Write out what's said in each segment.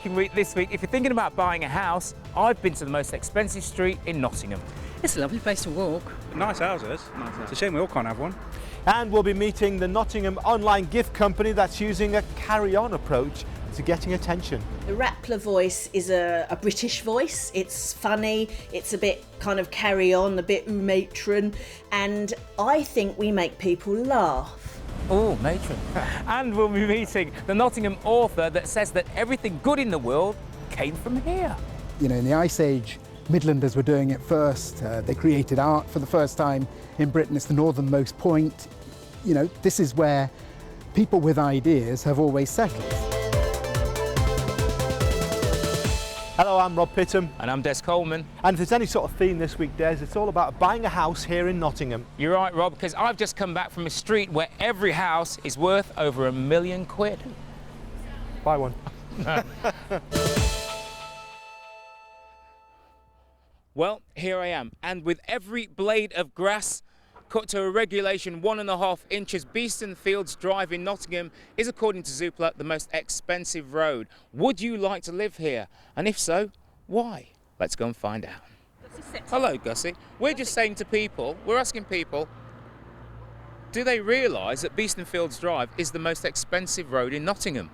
Working Week this week. If you're thinking about buying a house, I've been to the most expensive street in Nottingham. It's a lovely place to walk. Nice houses. It's a shame we all can't have one. And we'll be meeting the Nottingham online gift company that's using a carry-on approach to getting attention. The Wrappler voice is a British voice. It's funny, it's a bit kind of carry-on, a bit matron, and I think we make people laugh. Oh, matron. And we'll be meeting the Nottingham author that says that everything good in the world came from here. You know, in the Ice Age, Midlanders were doing it first. They created art for the first time in Britain. It's the northernmost point. You know, this is where people with ideas have always settled. Hello, I'm Rob Pittham. And I'm Des Coleman. And if there's any sort of theme this week, Des, it's all about buying a house here in Nottingham. You're right, Rob, because I've just come back from a street where every house is worth over £1 million. Buy one. Well, here I am, and with every blade of grass cut to a regulation 1.5 inches, Beeston Fields Drive in Nottingham is, according to Zoopla, the most expensive road. Would you like to live here? And if so, why? Let's go and find out. Hello, Gussie. We're just saying to people, we're asking people, do they realise that Beeston Fields Drive is the most expensive road in Nottingham?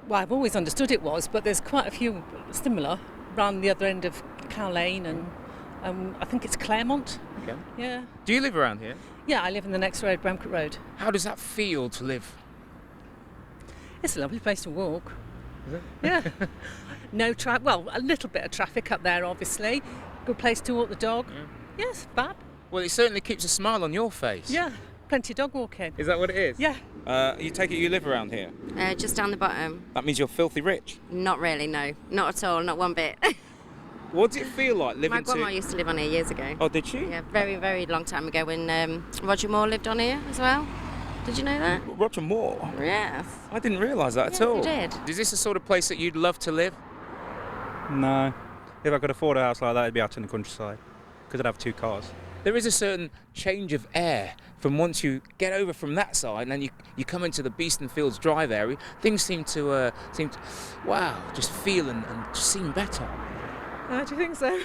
Well, I've always understood it was, but there's quite a few similar around the other end of Cow Lane and I think it's Claremont. Okay. Yeah. Do you live around here? Yeah, I live in the next road, Bramcote Road. How does that feel to live? It's a lovely place to walk. Is it? Yeah. No traffic. Well, a little bit of traffic up there, obviously. Good place to walk the dog. Yeah. Yes, fab. Well, it certainly keeps a smile on your face. Yeah, plenty of dog walking. Is that what it is? Yeah. You take it you live around here? Just down the bottom. That means you're filthy rich? Not really, no. Not at all, not one bit. What does it feel like living My grandma used to live on here years ago. Oh, did she? Yeah, very, very long time ago when Roger Moore lived on here as well. Did you know that? Roger Moore? Yes. I didn't realise that at all. You did. Is this the sort of place that you'd love to live? No. If I could afford a house like that, it'd be out in the countryside, because I'd have 2 cars. There is a certain change of air from once you get over from that side and then you come into the Beeston Fields Drive area. Things seem to wow, just feel and just seem better. Do you think so?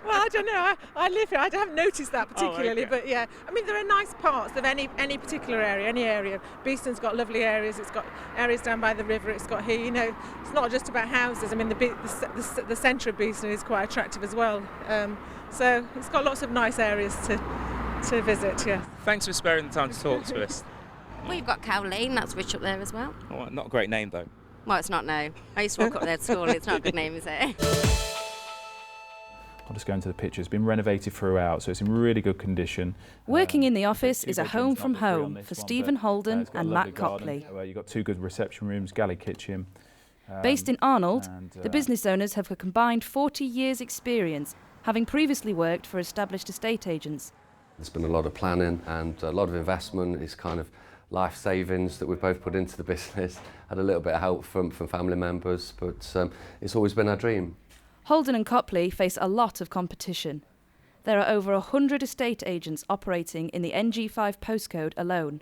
Well, I don't know. I live here. I haven't noticed that particularly, okay. But yeah. I mean, there are nice parts of any particular area, any area. Beeston's got lovely areas. It's got areas down by the river. It's got here, you know, it's not just about houses. I mean, the centre of Beeston is quite attractive as well. So it's got lots of nice areas to visit, yeah. Thanks for sparing the time to talk to us. Well, you've got Cow Lane, that's rich up there as well. Oh, not a great name, though. Well, it's not, no. I used to walk up there to school. It's not a good name, is it? I'll just go into the picture. It's been renovated throughout, so it's in really good condition. Working in the office is a home from home for Stephen Holden and Matt Copley. You've got 2 good reception rooms, galley kitchen. Based in Arnold, the business owners have a combined 40 years' experience, having previously worked for established estate agents. There's been a lot of planning and a lot of investment. It's kind of life savings that we've both put into the business. Had a little bit of help from family members, but it's always been our dream. Holden and Copley face a lot of competition. There are over 100 estate agents operating in the NG5 postcode alone.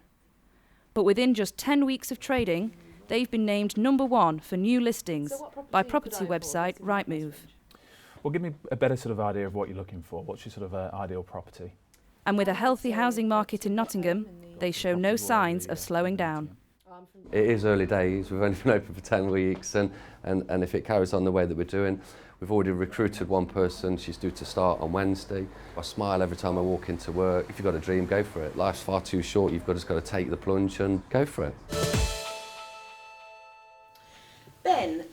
But within just 10 weeks of trading, they've been named #1 for new listings by property website Rightmove. Well, give me a better sort of idea of what you're looking for. What's your sort of ideal property? And with a healthy housing market in Nottingham, they show no signs of slowing down. It is early days. We've only been open for 10 weeks, and if it carries on the way that we're doing, we've already recruited one person. She's due to start on Wednesday. I smile every time I walk into work. If you've got a dream, go for it. Life's far too short. You've just got to take the plunge and go for it. Ben,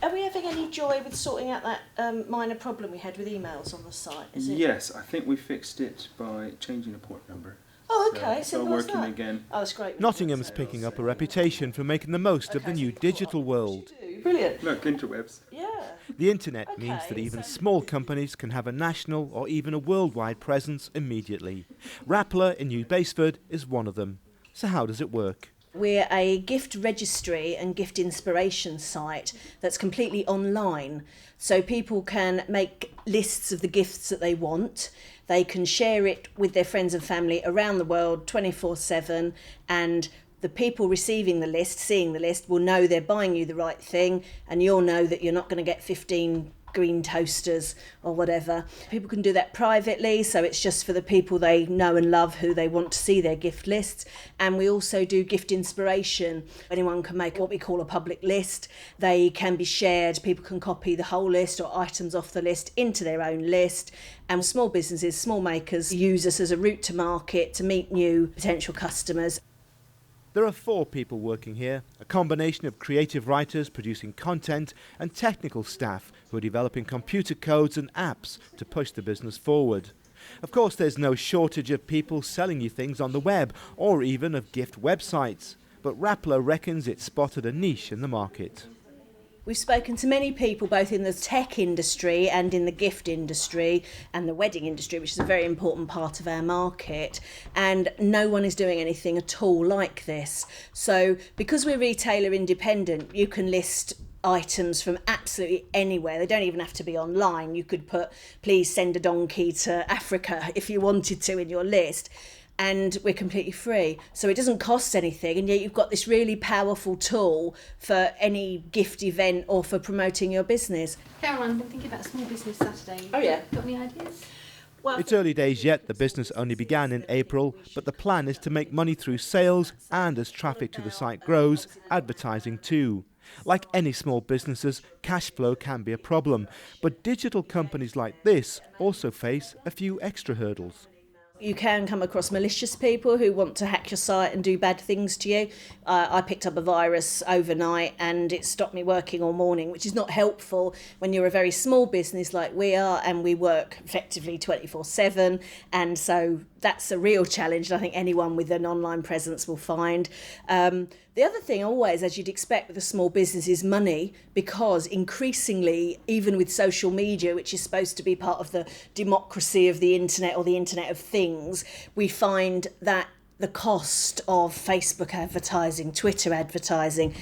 are we having any joy with sorting out that minor problem we had with emails on the site? Is it? Yes, I think we fixed it by changing the port number. Oh, okay. So working that again. Oh, that's great. Nottingham's picking up a reputation for making the most of the new digital world. Brilliant. Look, interwebs. Yeah. The internet means that even small companies can have a national or even a worldwide presence immediately. Wrappler in New Basford is one of them. So how does it work? We're a gift registry and gift inspiration site that's completely online. So people can make lists of the gifts that they want. They can share it with their friends and family around the world 24/7 and The people receiving the list, seeing the list, will know they're buying you the right thing, and you'll know that you're not going to get 15 green toasters or whatever. People can do that privately, so it's just for the people they know and love who they want to see their gift lists. And we also do gift inspiration. Anyone can make what we call a public list. They can be shared. People can copy the whole list or items off the list into their own list. And small businesses, small makers use us as a route to market to meet new potential customers. There are 4 people working here, a combination of creative writers producing content and technical staff who are developing computer codes and apps to push the business forward. Of course, there's no shortage of people selling you things on the web or even of gift websites, but Wrappler reckons it's spotted a niche in the market. We've spoken to many people both in the tech industry and in the gift industry and the wedding industry, which is a very important part of our market, and no one is doing anything at all like this. So because we're retailer independent, you can list items from absolutely anywhere. They don't even have to be online. You could put, please send a donkey to Africa if you wanted to in your list. And we're completely free. So it doesn't cost anything, and yet you've got this really powerful tool for any gift event or for promoting your business. Caroline, I've been thinking about a small business Saturday. Oh yeah. Got any ideas? Well, It's early days yet, the business only began in April, but the plan is to make money through sales and, as traffic to the site grows, advertising too. Like any small businesses, cash flow can be a problem, but digital companies like this also face a few extra hurdles. You can come across malicious people who want to hack your site and do bad things to you. I picked up a virus overnight and it stopped me working all morning, which is not helpful when you're a very small business like we are and we work effectively 24/7. And so that's a real challenge, and I think anyone with an online presence will find. The other thing always, as you'd expect with a small business, is money, because increasingly, even with social media, which is supposed to be part of the democracy of the internet or the internet of things, we find that the cost of Facebook advertising, Twitter advertising,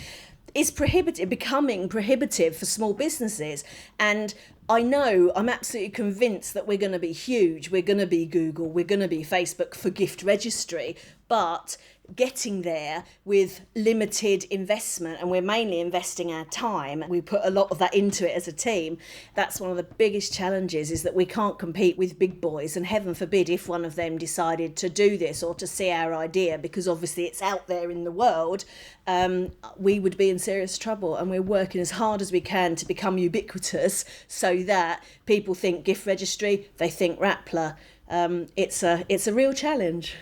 is becoming prohibitive for small businesses. And I know, I'm absolutely convinced that we're going to be huge. We're going to be Google, we're going to be Facebook for gift registry, but getting there with limited investment, and we're mainly investing our time. We put a lot of that into it as a team. That's one of the biggest challenges, is that we can't compete with big boys, and heaven forbid if one of them decided to do this or to see our idea, because obviously it's out there in the world, we would be in serious trouble. And we're working as hard as we can to become ubiquitous so that people think gift registry, they think Wrappler. It's a real challenge.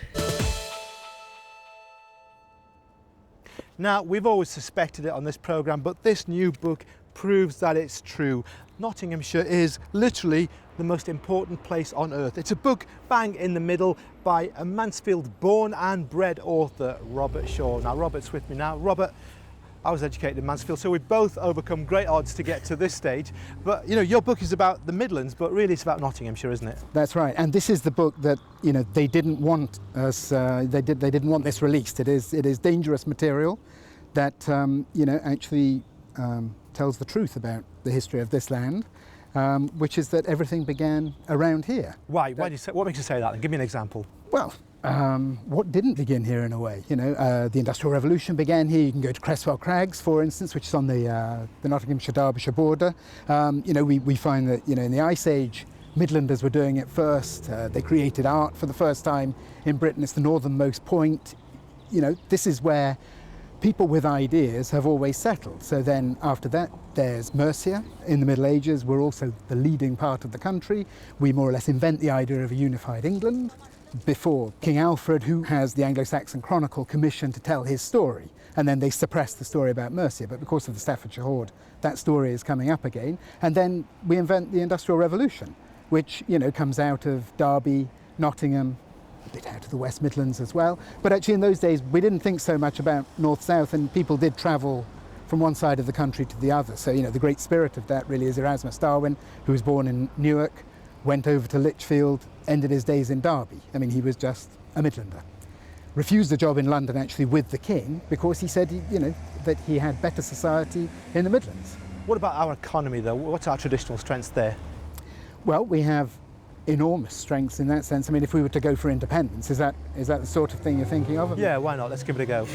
Now, we've always suspected it on this programme, but this new book proves that it's true. Nottinghamshire is literally the most important place on earth. It's a book bang in the middle by a Mansfield-born and bred author, Robert Shaw. Now, Robert's with me now. Robert, I was educated in Mansfield, so we've both overcome great odds to get to this stage. But, you know, your book is about the Midlands, but really it's about Nottinghamshire, isn't it? That's right, and this is the book that, you know, they didn't want us. They didn't want this released. It is dangerous material that you know, actually tells the truth about the history of this land, which is that everything began around here. Why? What makes you say that? Give me an example. Well, what didn't begin here in a way? You know, the Industrial Revolution began here. You can go to Cresswell Crags, for instance, which is on the Nottinghamshire-Derbyshire border. You know, we find that, you know, in the Ice Age, Midlanders were doing it first. They created art for the first time in Britain. It's the northernmost point. You know, this is where people with ideas have always settled. So then after that, there's Mercia. In the Middle Ages, we're also the leading part of the country. We more or less invent the idea of a unified England before King Alfred, who has the Anglo-Saxon Chronicle commissioned to tell his story. And then they suppress the story about Mercia, but because of the Staffordshire Horde, that story is coming up again. And then we invent the Industrial Revolution, which, you know, comes out of Derby, Nottingham, a bit out of the West Midlands as well. But actually in those days, we didn't think so much about north-south, and people did travel from one side of the country to the other. So, you know, the great spirit of that really is Erasmus Darwin, who was born in Newark, went over to Lichfield, ended his days in Derby. I mean, he was just a Midlander. Refused a job in London actually with the king because he said, you know, that he had better society in the Midlands. What about our economy though? What's our traditional strengths there? Well, we have enormous strengths in that sense. I mean, if we were to go for independence, is that the sort of thing you're thinking of? Yeah, why not? Let's give it a go.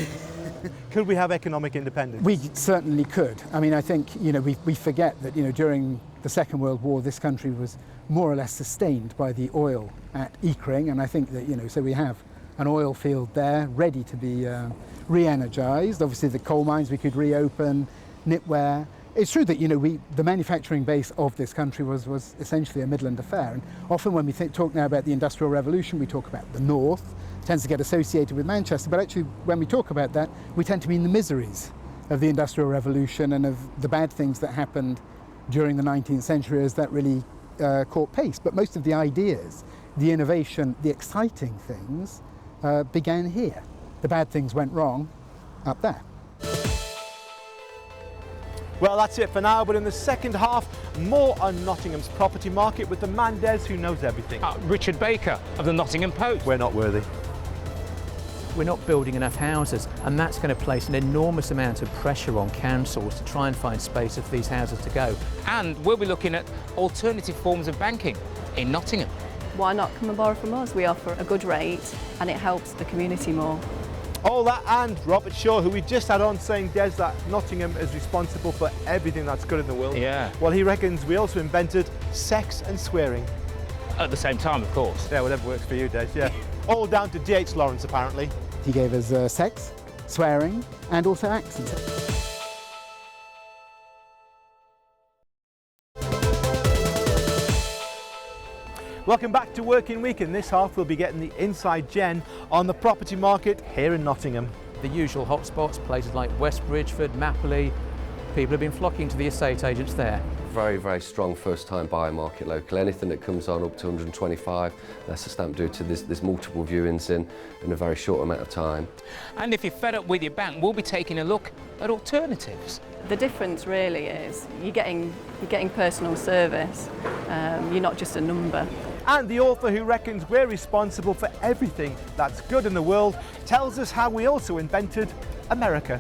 Could we have economic independence? We certainly could. I mean, I think, you know, we forget that, you know, during the Second World War, this country was more or less sustained by the oil at Eakring, and I think that, you know, so we have an oil field there ready to be re-energised. Obviously, the coal mines we could reopen, knitwear. It's true that, you know, the manufacturing base of this country was essentially a Midland affair, and often when we talk now about the Industrial Revolution, we talk about the North. It tends to get associated with Manchester, but actually when we talk about that, we tend to mean the miseries of the Industrial Revolution and of the bad things that happened during the 19th century as that really caught pace. But most of the ideas, the innovation, the exciting things began here. The bad things went wrong up there. Well, that's it for now, but in the second half, more on Nottingham's property market with the man Des who knows everything. Richard Baker of the Nottingham Post. We're not worthy. We're not building enough houses, and that's going to place an enormous amount of pressure on councils to try and find space for these houses to go. And we'll be looking at alternative forms of banking in Nottingham. Why not come and borrow from us? We offer a good rate and it helps the community more. All that and Robert Shaw, who we just had on, saying, Des, that Nottingham is responsible for everything that's good in the world. Yeah. Well, he reckons we also invented sex and swearing. At the same time, of course. Yeah, whatever works for you, Des, yeah. All down to D.H. Lawrence, apparently. He gave us sex, swearing, and also accents. Welcome back to Working Week. In this half, we'll be getting the inside gen on the property market here in Nottingham. The usual hotspots, places like West Bridgeford, Mapley, people have been flocking to the estate agents there. Very, very strong first-time buyer market locally. Anything that comes on up to 125, that's a stamp duty. There's multiple viewings in a very short amount of time. And if you're fed up with your bank, we'll be taking a look at alternatives. The difference really is you're getting personal service. You're not just a number. And the author who reckons we're responsible for everything that's good in the world tells us how we also invented America.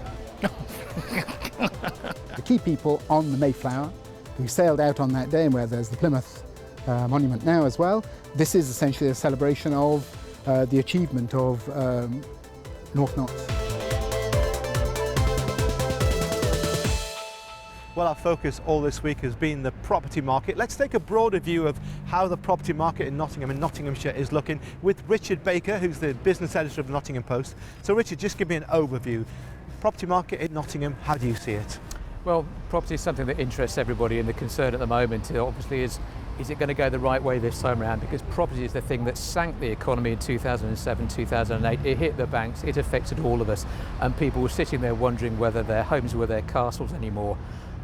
The key people on the Mayflower who sailed out on that day, and where there's the Plymouth monument now as well, this is essentially a celebration of the achievement of North Knots. Well, our focus all this week has been the property market. Let's take a broader view of how the property market in Nottingham and Nottinghamshire is looking with Richard Baker, who's the business editor of the Nottingham Post. So Richard, just give me an overview. Property market in Nottingham, how do you see it? Well, property is something that interests everybody, and the concern at the moment obviously is it going to go the right way this time around? Because property is the thing that sank the economy in 2007, 2008. It hit the banks, it affected all of us, and people were sitting there wondering whether their homes were their castles anymore.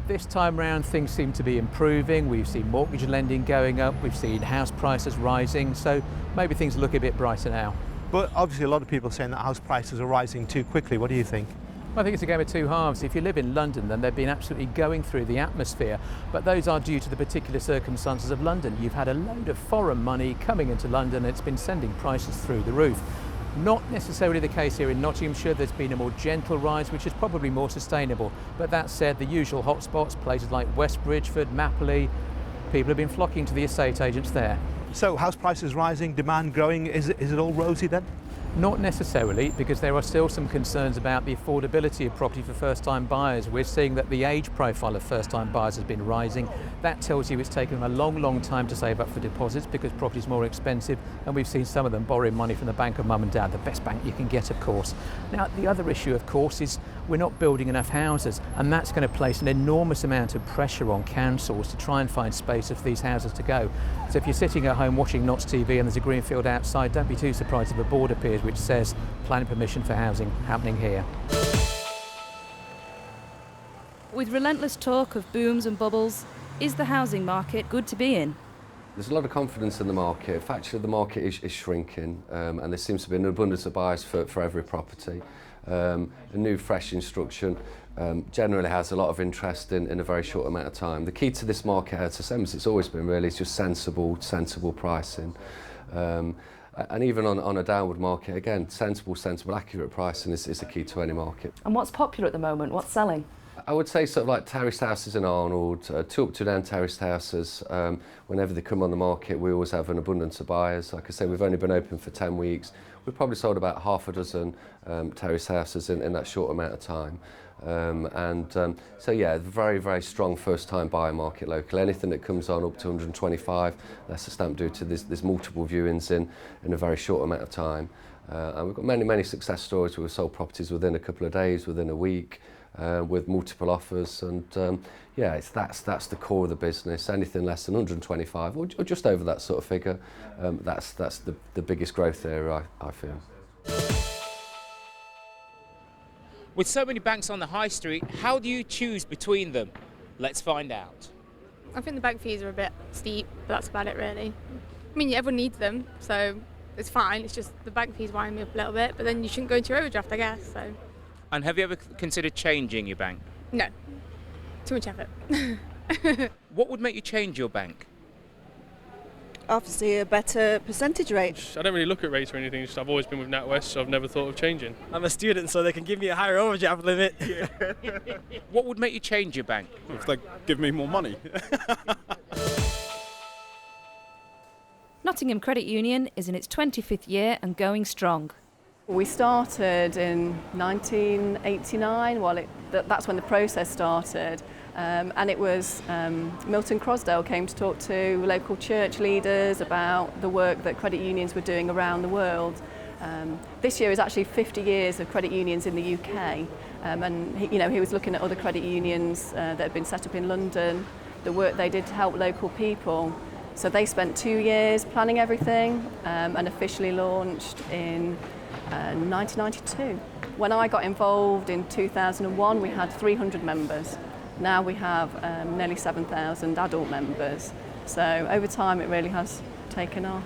This time round, things seem to be improving. We've seen mortgage lending going up, we've seen house prices rising, so maybe things look a bit brighter now. But obviously a lot of people are saying that house prices are rising too quickly. What do you think? I think it's a game of two halves. If you live in London, then they've been absolutely going through the atmosphere, but those are due to the particular circumstances of London. You've had a load of foreign money coming into London, and it's been sending prices through the roof. Not necessarily the case here in Nottinghamshire. There's been a more gentle rise, which is probably more sustainable. But that said, the usual hotspots, places like West Bridgeford, Mapley, people have been flocking to the estate agents there. So house prices rising, demand growing, is it all rosy then? Not necessarily, because there are still some concerns about the affordability of property for first-time buyers. We're seeing that the age profile of first-time buyers has been rising. That tells you it's taken them a long, long time to save up for deposits because property is more expensive, and we've seen some of them borrowing money from the bank of mum and dad, the best bank you can get, of course. Now, the other issue, of course, is we're not building enough houses, and that's going to place an enormous amount of pressure on councils to try and find space for these houses to go. So if you're sitting at home watching Notts TV and there's a green field outside, don't be too surprised if a board appears which says planning permission for housing happening here. With relentless talk of booms and bubbles, is the housing market good to be in? There's a lot of confidence in the market. Factually, the market is shrinking, and there seems to be an abundance of buyers for every property. A new, fresh instruction generally has a lot of interest in a very short amount of time. The key to this market, as it's always been really, is just sensible pricing. And even on a downward market, again, sensible, accurate pricing is the key to any market. And what's popular at the moment? What's selling? I would say sort of like terraced houses in Arnold, 2 up, 2 down terraced houses. Whenever they come on the market, we always have an abundance of buyers. Like I say, we've only been open for 10 weeks. We've probably sold about half a dozen terraced houses in that short amount of time. So yeah, very, very strong first-time buyer market locally. Anything that comes on up to 125, that's a stamp duty. There's multiple viewings in a very short amount of time. And we've got many, many success stories where we've sold properties within a couple of days, within a week, with multiple offers. And yeah, that's the core of the business. Anything less than 125 or just over that sort of figure, that's the biggest growth area, I feel. With so many banks on the high street, how do you choose between them? Let's find out. I think the bank fees are a bit steep, but that's about it really. I mean, everyone needs them, so it's fine. It's just the bank fees wind me up a little bit, but then you shouldn't go into your overdraft, I guess. So. And have you ever considered changing your bank? No, too much effort. What would make you change your bank? Obviously a better percentage rate. I don't really look at rates or anything, just I've always been with NatWest, so I've never thought of changing. I'm a student, so they can give me a higher overdraft limit. What would make you change your bank? If they give me more money. Nottingham Credit Union is in its 25th year and going strong. We started in 1989, that's when the process started. And it was Milton Crosdale came to talk to local church leaders about the work that credit unions were doing around the world. This year is actually 50 years of credit unions in the UK, and he was looking at other credit unions that had been set up in London, the work they did to help local people. So they spent 2 years planning everything and officially launched in 1992. When I got involved in 2001, we had 300 members. Now we have nearly 7,000 adult members. So over time it really has taken off.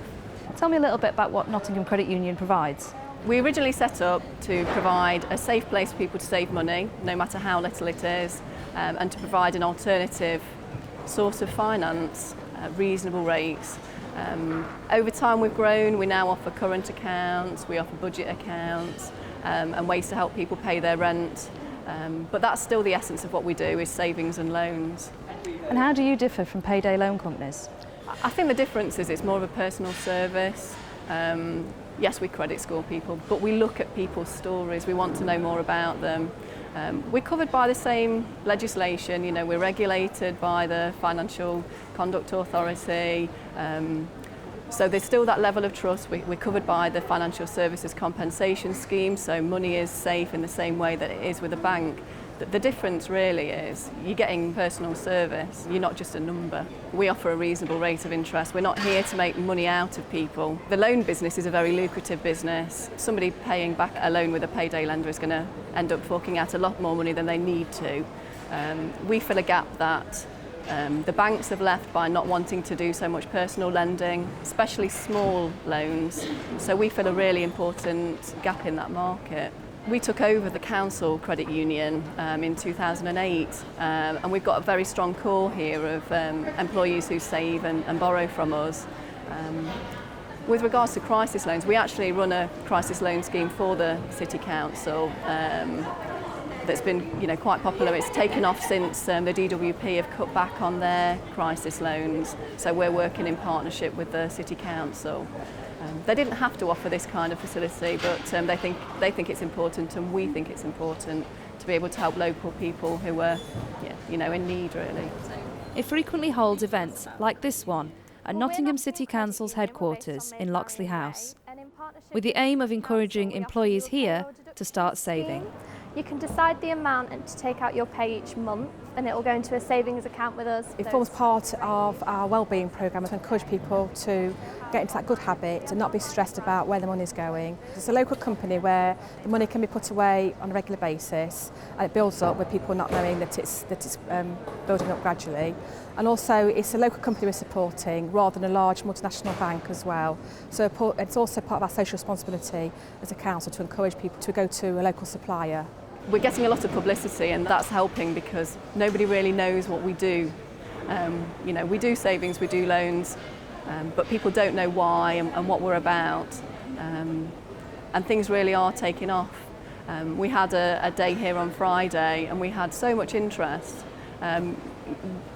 Tell me a little bit about what Nottingham Credit Union provides. We originally set up to provide a safe place for people to save money, no matter how little it is, and to provide an alternative source of finance at reasonable rates. Over time we've grown. We now offer current accounts, we offer budget accounts, and ways to help people pay their rent. But that's still the essence of what we do, is savings and loans. And how do you differ from payday loan companies? I think the difference is it's more of a personal service. Yes, we credit score people, but we look at people's stories. We want to know more about them. We're covered by the same legislation. We're regulated by the Financial Conduct Authority. So there's still that level of trust. We're covered by the Financial Services Compensation Scheme, so money is safe in the same way that it is with a bank. The difference really is you're getting personal service, you're not just a number. We offer a reasonable rate of interest. We're not here to make money out of people. The loan business is a very lucrative business. Somebody paying back a loan with a payday lender is going to end up forking out a lot more money than they need to. We fill a gap that the banks have left by not wanting to do so much personal lending, especially small loans. So we fill a really important gap in that market. We took over the council credit union in 2008, and we've got a very strong core here of employees who save and borrow from us. With regards to crisis loans, we actually run a crisis loan scheme for the City Council that's been quite popular. It's taken off since the DWP have cut back on their crisis loans, so we're working in partnership with the City Council. They didn't have to offer this kind of facility, but they think it's important, and we think it's important to be able to help local people who are in need really. It frequently holds events like this one at Nottingham City Council's headquarters in Loxley House, with the aim of encouraging employees here to start saving. You can decide the amount and to take out your pay each month, and it will go into a savings account with us. It forms part of our wellbeing programme to encourage people to get into that good habit and not be stressed about where the money is going. It's a local company where the money can be put away on a regular basis, and it builds up with people not knowing that it's building up gradually. And also it's a local company we're supporting rather than a large multinational bank as well. So it's also part of our social responsibility as a council to encourage people to go to a local supplier. We're getting a lot of publicity, and that's helping because nobody really knows what we do. We do savings, we do loans, but people don't know why and what we're about. And things really are taking off. We had a day here on Friday and we had so much interest.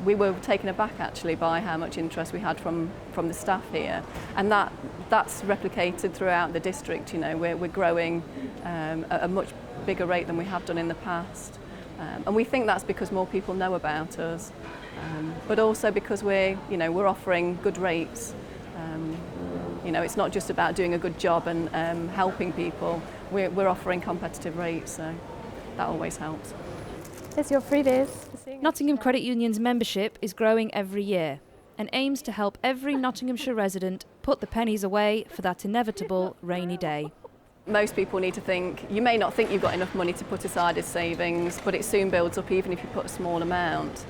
We were taken aback actually by how much interest we had from the staff here, and that's replicated throughout the district. You know, we're growing at a much bigger rate than we have done in the past, and we think that's because more people know about us, but also because we're offering good rates. You know, it's not just about doing a good job and helping people. We're offering competitive rates, so that always helps. It's your freebies. Nottingham Credit Union's membership is growing every year and aims to help every Nottinghamshire resident put the pennies away for that inevitable rainy day. Most people need to think, you may not think you've got enough money to put aside as savings, but it soon builds up even if you put a small amount.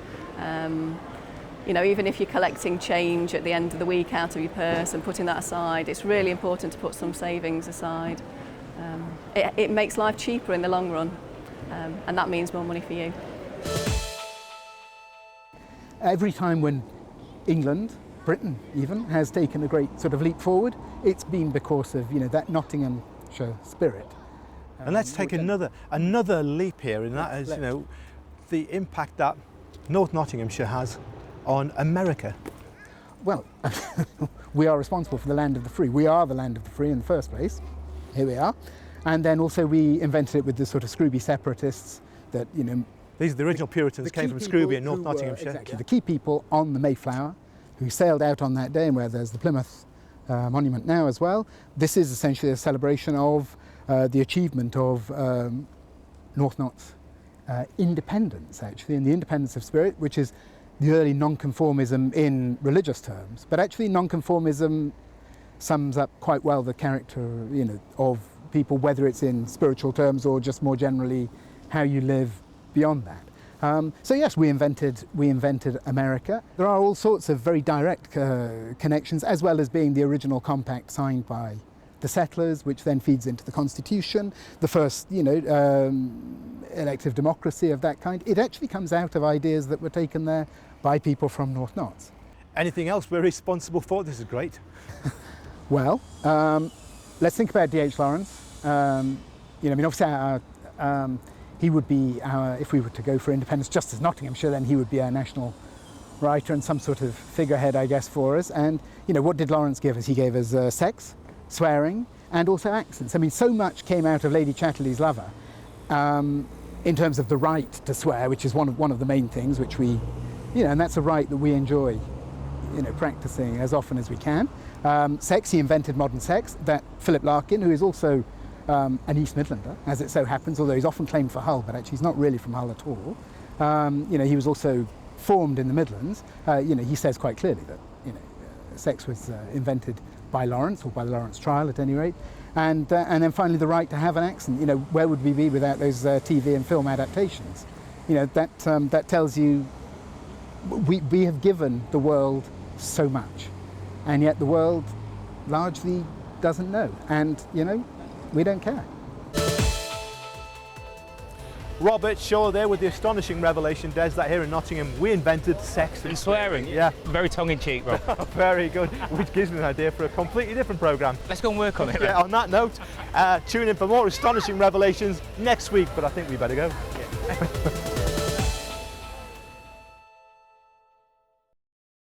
You know, even if you're collecting change at the end of the week out of your purse and putting that aside, it's really important to put some savings aside. It makes life cheaper in the long run, and that means more money for you. Every time when England, Britain even, has taken a great sort of leap forward, it's been because of, you know, that Nottinghamshire spirit. And let's take another leap here, and that is, you know, the impact that North Nottinghamshire has on America. Well, we are responsible for the land of the free. We are the land of the free in the first place. Here we are. And then also we invented it with the sort of Scrooby separatists that, you know... These are the original Puritans, came from Scrooby in North Nottinghamshire. Exactly, the key people on the Mayflower who sailed out on that day, and where there's the Plymouth monument now as well. This is essentially a celebration of the achievement of North Not's independence, actually, and the independence of spirit, which is the early nonconformism in religious terms. But actually nonconformism sums up quite well the character, you know, of people, whether it's in spiritual terms or just more generally how you live beyond that. So yes, we invented America. There are all sorts of very direct connections, as well as being the original compact signed by the settlers, which then feeds into the Constitution, the first, you know, elective democracy of that kind. It actually comes out of ideas that were taken there by people from North Notts. Anything else we're responsible for? This is great. Well, let's think about D.H. Lawrence. You know, I mean, obviously, he would be our, if we were to go for independence just as Nottinghamshire, then he would be our national writer and some sort of figurehead, I guess, for us. And, you know, what did Lawrence give us? He gave us sex, swearing, and also accents. I mean, so much came out of Lady Chatterley's Lover in terms of the right to swear, which is one of the main things, which we, you know, and that's a right that we enjoy, you know, practicing as often as we can. Sex, he invented modern sex. That Philip Larkin, who is also an East Midlander, as it so happens, although he's often claimed for Hull, but actually he's not really from Hull at all. You know, he was also formed in the Midlands. You know, he says quite clearly that, you know, sex was invented by Lawrence, or by the Lawrence trial at any rate. And then finally the right to have an accent. You know, where would we be without those TV and film adaptations? You know, that tells you we have given the world so much, and yet the world largely doesn't know, and, you know, we don't care. Robert Shaw there with the astonishing revelation, Des, that here in Nottingham we invented sex and swearing. Yeah. Very tongue-in-cheek, Rob. Very good, which gives me an idea for a completely different programme. Let's go and work on it. Yeah, on that note, tune in for more astonishing revelations next week, but I think we better go. Yeah.